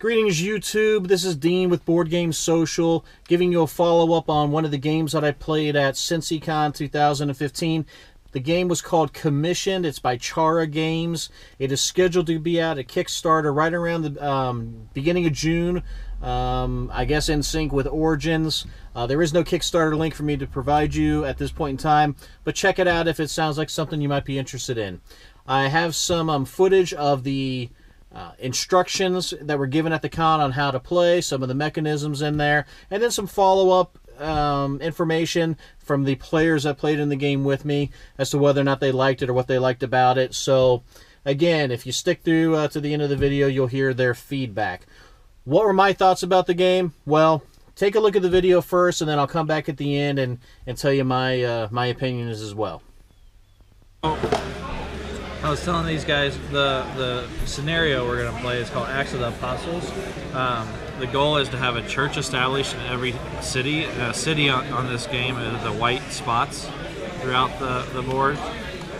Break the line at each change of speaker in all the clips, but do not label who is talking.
Greetings YouTube, this is Dean with Board Game Social, giving you a follow-up on one of the games that I played at CincyCon 2015. The game was called Commissioned. It's by Chara Games. It is scheduled to be out at Kickstarter right around the beginning of June, I guess in sync with Origins. There is no Kickstarter link for me to provide you at this point in time, but check it out if it sounds like something you might be interested in. I have some footage of the instructions that were given at the con on how to play, some of the mechanisms in there, and then some follow-up information from the players that played in the game with me as to whether or not they liked it or what they liked about it. So again, if you stick through to the end of the video, you'll hear their feedback. What were my thoughts about the game? Well, take a look at the video first, and then I'll come back at the end and tell you my my opinions as well.
I was telling these guys the scenario we're going to play is called Acts of the Apostles. The goal is to have a church established in every city. City on this game is the white spots throughout the board,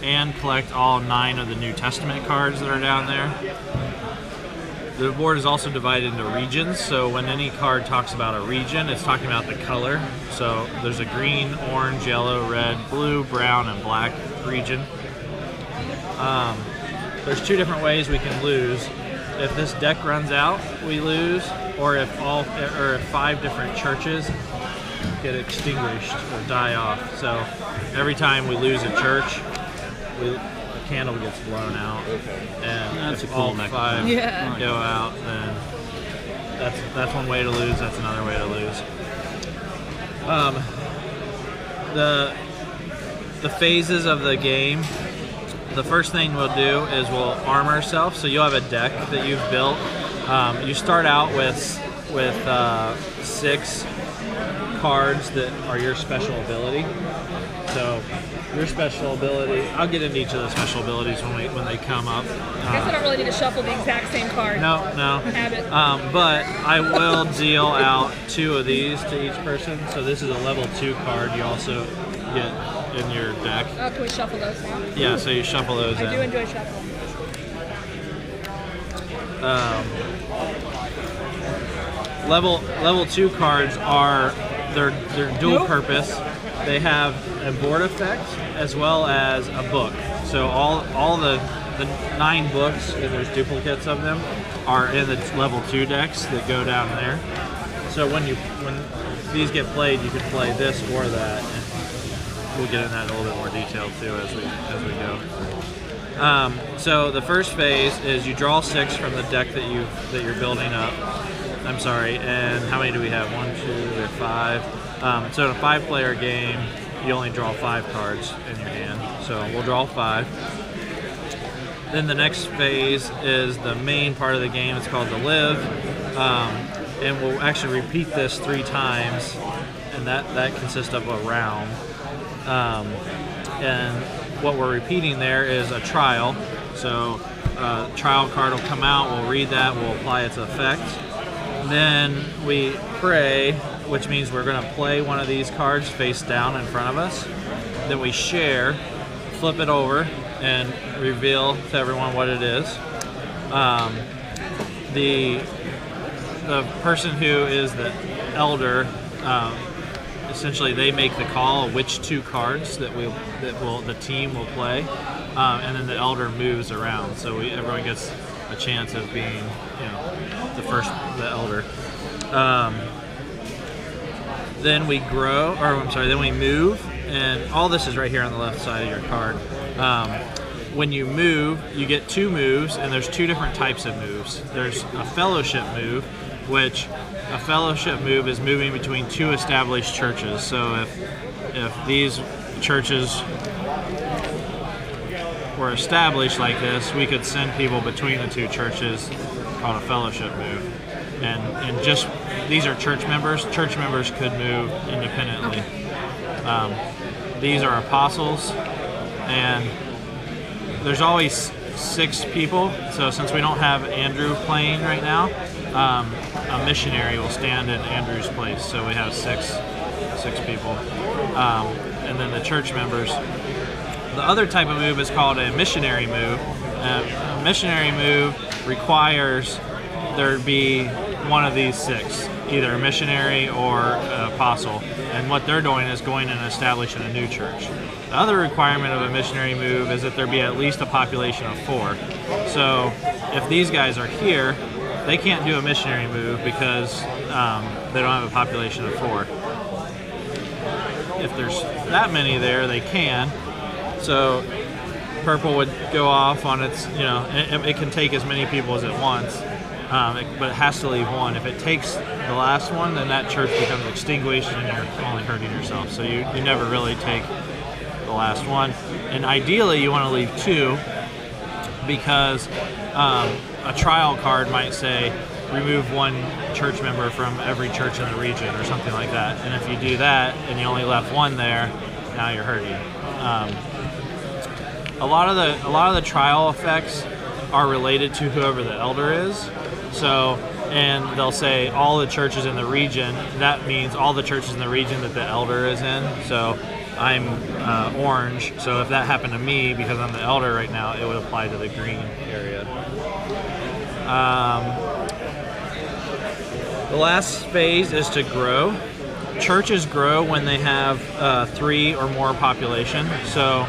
and collect all 9 of the New Testament cards that are down there. The board is also divided into regions, so when any card talks about a region, it's talking about the color. So there's a green, orange, yellow, red, blue, brown, and black region. There's 2 different ways we can lose. If this deck runs out, we lose, or if 5 different churches get extinguished or die off. So every time we lose a church, a candle gets blown out, and
That's
if
a cool
all 5 go out, then that's one way to lose. That's another way to lose. The phases of the game. The first thing we'll do is we'll arm ourselves. So you'll have a deck that you've built. You start out with 6 cards that are your special ability. So your special ability, I'll get into each of the special abilities when they come up.
I guess I don't really need to shuffle the exact same card.
No.
Have it.
But I will deal out 2 of these to each person. So this is a level 2 card. You also get in your deck.
Oh, can we shuffle those now?
Yeah, so you shuffle those in.
I do enjoy shuffling.
Level 2 cards are they're dual purpose. They have a board effect as well as a book. So all the 9 books, and there's duplicates of them, are in the level 2 decks that go down there. So when these get played, you can play this or that. And we'll get into that in a little bit more detail too as we go. So the first phase is you draw 6 from the deck that you're building up. I'm sorry, and how many do we have? 1, 2, we have 5. So in a 5-player game, you only draw 5 cards in your hand. So we'll draw 5. Then the next phase is the main part of the game. It's called the live, and we'll actually repeat this 3 times, and that consists of a round. And what we're repeating there is a trial. So a trial card will come out, we'll read that, we'll apply its effect. Then we pray, which means we're going to play one of these cards face down in front of us. Then we share, flip it over, and reveal to everyone what it is. The person who is the elder, essentially they make the call of which 2 cards that the team will play, and then the elder moves around, so everyone gets a chance of being, the elder. Then we grow, then we move, and all this is right here on the left side of your card. When you move, you get 2 moves, and there's 2 different types of moves. There's a fellowship move, which a fellowship move is moving between 2 established churches. So if these churches were established like this, we could send people between the 2 churches, called a fellowship move. And just these are church members. Church members could move independently. These are apostles, and there's always 6 people. So since we don't have Andrew playing right now, a missionary will stand in Andrew's place. So we have six people, and then the church members. The other type of move is called a missionary move. A missionary move requires there'd be one of these 6, either a missionary or an apostle. And what they're doing is going and establishing a new church. The other requirement of a missionary move is that there be at least a population of 4. So if these guys are here, they can't do a missionary move because they don't have a population of 4. If there's that many there, they can. So purple would go off on its, it can take as many people as it wants, but it has to leave one. If it takes the last one, then that church becomes extinguished and you're only hurting yourself. So you never really take the last one. And ideally you want to leave 2 because a trial card might say remove 1 church member from every church in the region or something like that. And if you do that and you only left 1 there, now you're hurting. A lot of the trial effects are related to whoever the elder is. So, and they'll say all the churches in the region. That means all the churches in the region that the elder is in. So I'm orange. So if that happened to me because I'm the elder right now, it would apply to the green area. The last phase is to grow. Churches grow when they have 3 or more population. So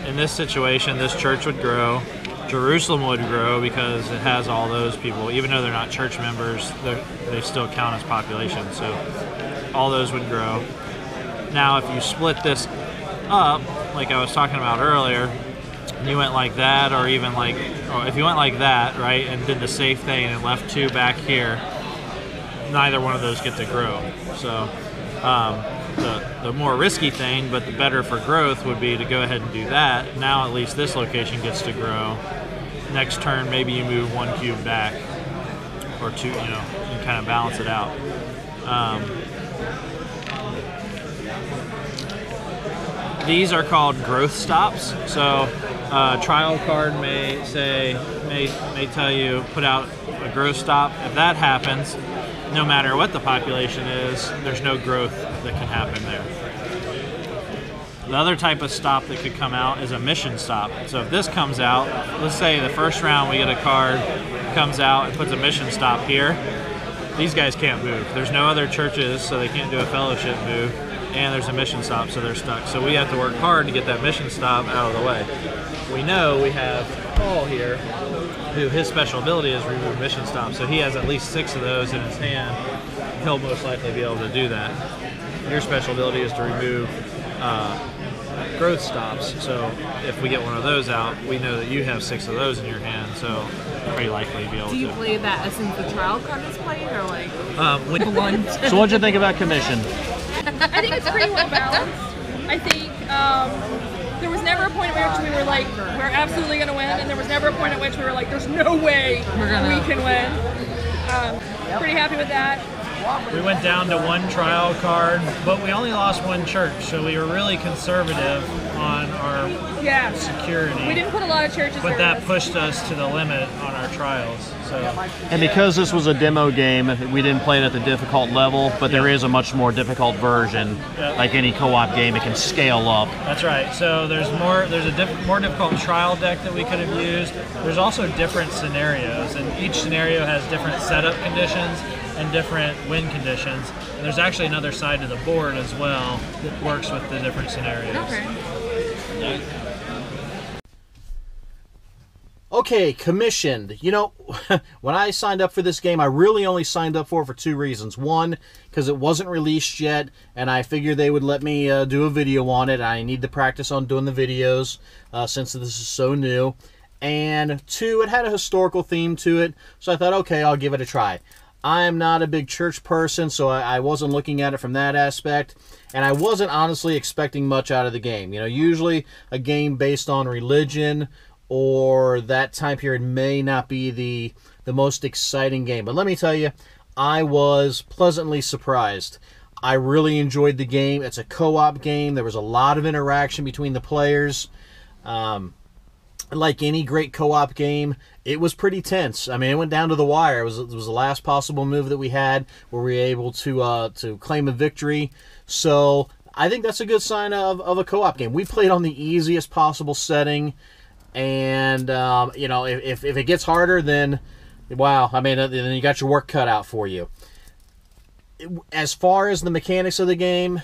in this situation, this church would grow. Jerusalem would grow because it has all those people. Even though they're not church members, they still count as population. So all those would grow. Now, if you split this up, like I was talking about earlier, you went like that, or even like, or if you went like that, right, and did the safe thing and left 2 back here, neither one of those get to grow. So the more risky thing, but the better for growth, would be to go ahead and do that. Now at least this location gets to grow. Next turn, maybe you move 1 cube back, or 2, you kind of balance it out. These are called growth stops. So trial card may tell you put out a growth stop. If that happens, no matter what the population is, there's no growth that can happen there. The other type of stop that could come out is a mission stop. So if this comes out, let's say the first round we get a card, comes out and puts a mission stop here, these guys can't move. There's no other churches, so they can't do a fellowship move, and there's a mission stop, so they're stuck. So we have to work hard to get that mission stop out of the way. We know we have Paul here, who his special ability is remove mission stops, so he has at least 6 of those in his hand. He'll most likely be able to do that. Your special ability is to remove growth stops, so if we get one of those out, we know that you have 6 of those in your hand, so pretty likely to be able to.
Do you play that as since the trial card is played, or like
blunt? So what'd you think about Commission?
I think it's pretty well balanced. I think there was never a point at which we were like, we're absolutely going to win, and there was never a point at which we were like, there's no way we can win. Pretty happy with that.
We went down to 1 trial card, but we only lost 1 church, so we were really conservative on our security.
We didn't put a lot of churches.
But that pushed us to the limit on our trials. So.
And because this was a demo game, we didn't play it at the difficult level, but there is a much more difficult version. Like any co-op game, it can scale up.
That's right. So there's a more difficult trial deck that we could have used. There's also different scenarios, and each scenario has different setup conditions and different win conditions. And there's actually another side to the board as well that works with the different scenarios.
Okay.
Okay, commissioned. When I signed up for this game, I really only signed up for 2 reasons. One, because it wasn't released yet, and I figured they would let me do a video on it. I need to practice on doing the videos since this is so new. And 2, it had a historical theme to it, so I thought, okay, I'll give it a try. I'm not a big church person, so I wasn't looking at it from that aspect, and I wasn't honestly expecting much out of the game. Usually a game based on religion or that time period may not be the most exciting game. But let me tell you, I was pleasantly surprised. I really enjoyed the game. It's a co-op game. There was a lot of interaction between the players. Like any great co-op game, it was pretty tense. I mean, it went down to the wire. It was the last possible move that we had where we were able to claim a victory. So I think that's a good sign of a co-op game. We played on the easiest possible setting, and if it gets harder, then Wow, I mean, then you got your work cut out for you. As far as the mechanics of the game,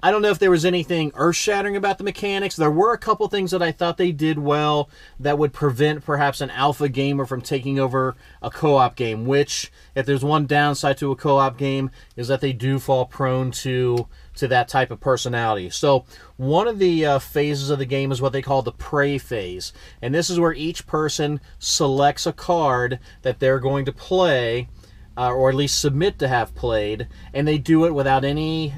I don't know if there was anything earth-shattering about the mechanics. There were a couple things that I thought they did well that would prevent perhaps an alpha gamer from taking over a co-op game, which, if there's one downside to a co-op game, is that they do fall prone to that type of personality. So one of the phases of the game is what they call the prey phase. And this is where each person selects a card that they're going to play, or at least submit to have played, and they do it without any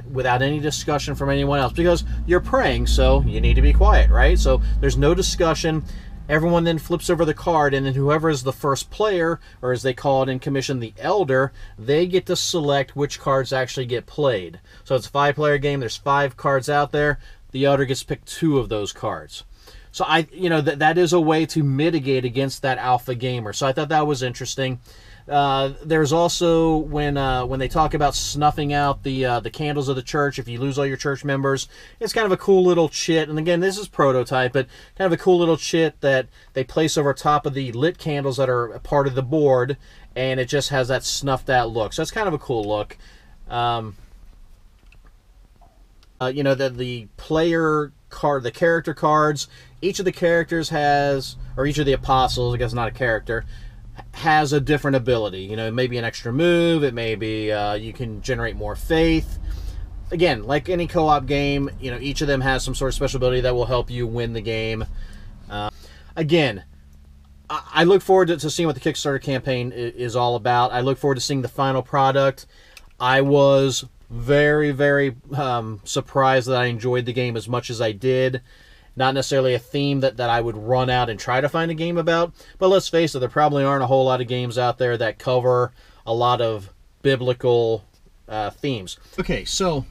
discussion from anyone else, because you're praying, so you need to be quiet, right? So there's no discussion. Everyone then flips over the card, and then whoever is the first player, or as they call it in commission, the elder, they get to select which cards actually get played. So it's a 5-player game. There's 5 cards out there. The elder gets to pick 2 of those cards. So that is a way to mitigate against that alpha gamer. So I thought that was interesting. There's also when they talk about snuffing out the candles of the church if you lose all your church members. It's kind of a cool little chit, and again, this is prototype, but kind of a cool little chit that they place over top of the lit candles that are a part of the board, and it just has that snuffed out look. So it's kind of a cool look. The player card, the character cards, each of the characters has, or each of the apostles, I guess not a character, has a different ability. It may be an extra move, it may be you can generate more faith. Again, like any co-op game, each of them has some sort of special ability that will help you win the game. Again, I look forward to seeing what the Kickstarter campaign is all about. I look forward to seeing the final product. I was very, very surprised that I enjoyed the game as much as I did. Not necessarily a theme that I would run out and try to find a game about, but let's face it, there probably aren't a whole lot of games out there that cover a lot of biblical themes. Okay, so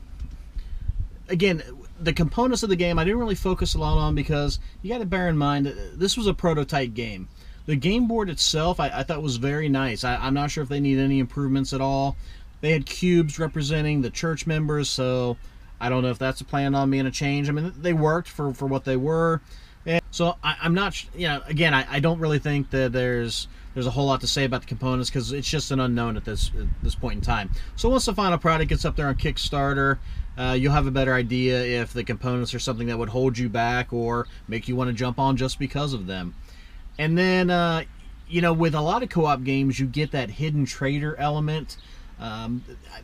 again, the components of the game I didn't really focus a lot on, because you got to bear in mind that this was a prototype game. The game board itself I thought was very nice. I'm not sure if they need any improvements at all. They had cubes representing the church members, so I don't know if that's a plan on being a change. I mean, they worked for what they were. And so I'm not, again, I don't really think that there's a whole lot to say about the components, because it's just an unknown at this point in time. So once the final product gets up there on Kickstarter, you'll have a better idea if the components are something that would hold you back or make you want to jump on just because of them. And then, with a lot of co-op games, you get that hidden trader element.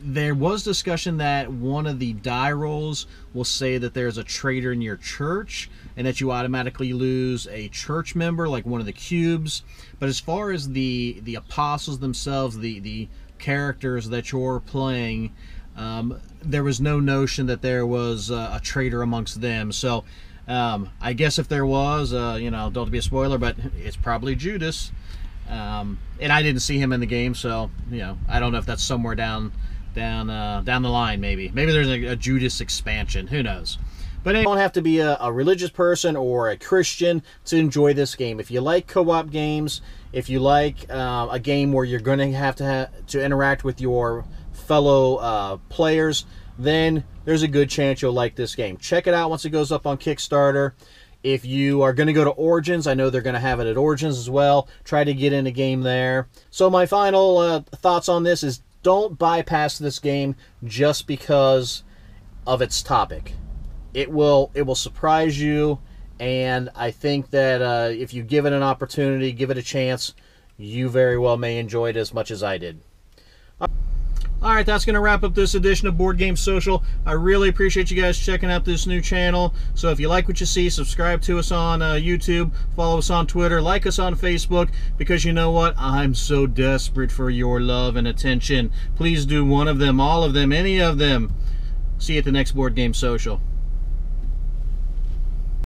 There was discussion that one of the die rolls will say that there's a traitor in your church and that you automatically lose a church member, like one of the cubes. But as far as the apostles themselves, the characters that you're playing, there was no notion that there was a traitor amongst them. So I guess if there was, don't be a spoiler, but it's probably Judas. And I didn't see him in the game, so I don't know if that's somewhere down the line. Maybe there's a Judas expansion. Who knows? But you don't have to be a religious person or a Christian to enjoy this game. If you like co-op games, if you like a game where you're going to have to interact with your fellow players, then there's a good chance you'll like this game. Check it out once it goes up on Kickstarter. If you are going to go to Origins, I know they're going to have it at Origins as well. Try to get in a game there. So my final thoughts on this is, don't bypass this game just because of its topic. It will surprise you, and I think that if you give it an opportunity, give it a chance, you very well may enjoy it as much as I did. All right, that's going to wrap up this edition of Board Game Social. I really appreciate you guys checking out this new channel. So if you like what you see, subscribe to us on YouTube, follow us on Twitter, like us on Facebook, because you know what? I'm so desperate for your love and attention. Please do one of them, all of them, any of them. See you at the next Board Game Social.